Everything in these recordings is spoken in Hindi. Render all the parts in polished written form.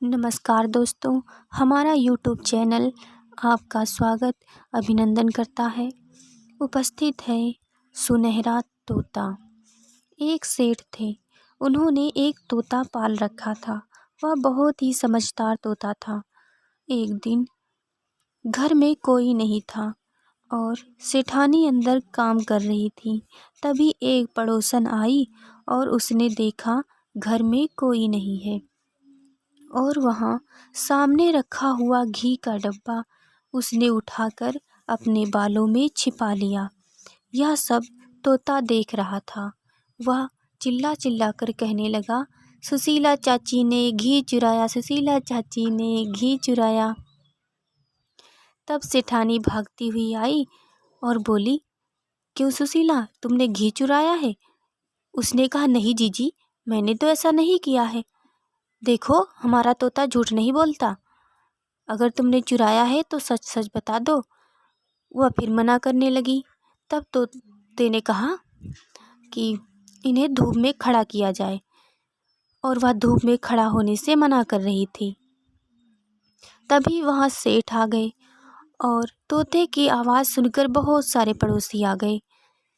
नमस्कार दोस्तों, हमारा यूट्यूब चैनल आपका स्वागत अभिनंदन करता है। उपस्थित है सुनहरा तोता। एक सेठ थे, उन्होंने एक तोता पाल रखा था। वह बहुत ही समझदार तोता था। एक दिन घर में कोई नहीं था और सेठानी अंदर काम कर रही थी। तभी एक पड़ोसन आई और उसने देखा घर में कोई नहीं है और वहाँ सामने रखा हुआ घी का डब्बा उसने उठाकर अपने बालों में छिपा लिया। यह सब तोता देख रहा था। वह चिल्ला चिल्ला कर कहने लगा, सुशीला चाची ने घी चुराया, सुशीला चाची ने घी चुराया। तब सेठानी भागती हुई आई और बोली, क्यों सुशीला, तुमने घी चुराया है? उसने कहा, नहीं जीजी, मैंने तो ऐसा नहीं किया है। देखो, हमारा तोता झूठ नहीं बोलता। अगर तुमने चुराया है तो सच सच बता दो। वह फिर मना करने लगी। तब तोते ने कहा कि इन्हें धूप में खड़ा किया जाए और वह धूप में खड़ा होने से मना कर रही थी। तभी वहाँ सेठ आ गए और तोते की आवाज़ सुनकर बहुत सारे पड़ोसी आ गए।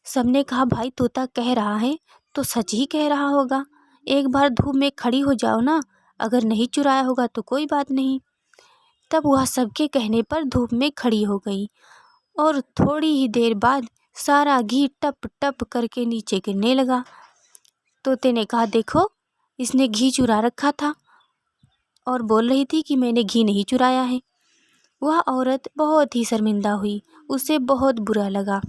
सबने कहा, भाई तोता कह रहा है तो सच ही कह रहा होगा। एक बार धूप में खड़ी हो जाओ ना, अगर नहीं चुराया होगा तो कोई बात नहीं। तब वह सबके कहने पर धूप में खड़ी हो गई और थोड़ी ही देर बाद सारा घी टप टप करके नीचे गिरने लगा। तोते ने कहा, देखो, इसने घी चुरा रखा था और बोल रही थी कि मैंने घी नहीं चुराया है। वह औरत बहुत ही शर्मिंदा हुई, उसे बहुत बुरा लगा।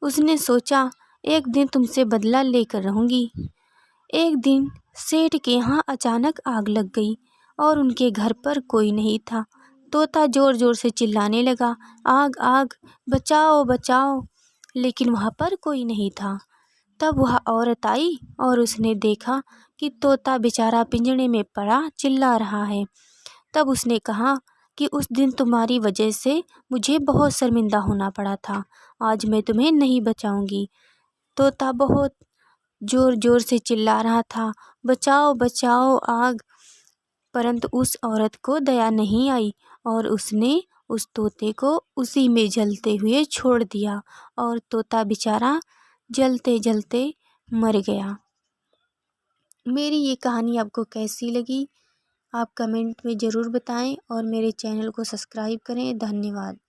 उसने सोचा, एक दिन तुमसे बदला लेकर रहूँगी। एक दिन सेठ के यहाँ अचानक आग लग गई और उनके घर पर कोई नहीं था। तोता ज़ोर ज़ोर से चिल्लाने लगा, आग आग, बचाओ बचाओ, लेकिन वहाँ पर कोई नहीं था। तब वह औरत आई और उसने देखा कि तोता बेचारा पिंजरे में पड़ा चिल्ला रहा है। तब उसने कहा कि उस दिन तुम्हारी वजह से मुझे बहुत शर्मिंदा होना पड़ा था, आज मैं तुम्हें नहीं बचाऊंगी। तोता बहुत ज़ोर ज़ोर से चिल्ला रहा था, बचाओ बचाओ आग, परंतु उस औरत को दया नहीं आई और उसने उस तोते को उसी में जलते हुए छोड़ दिया और तोता बेचारा जलते जलते मर गया। मेरी ये कहानी आपको कैसी लगी, आप कमेंट में ज़रूर बताएं और मेरे चैनल को सब्सक्राइब करें। धन्यवाद।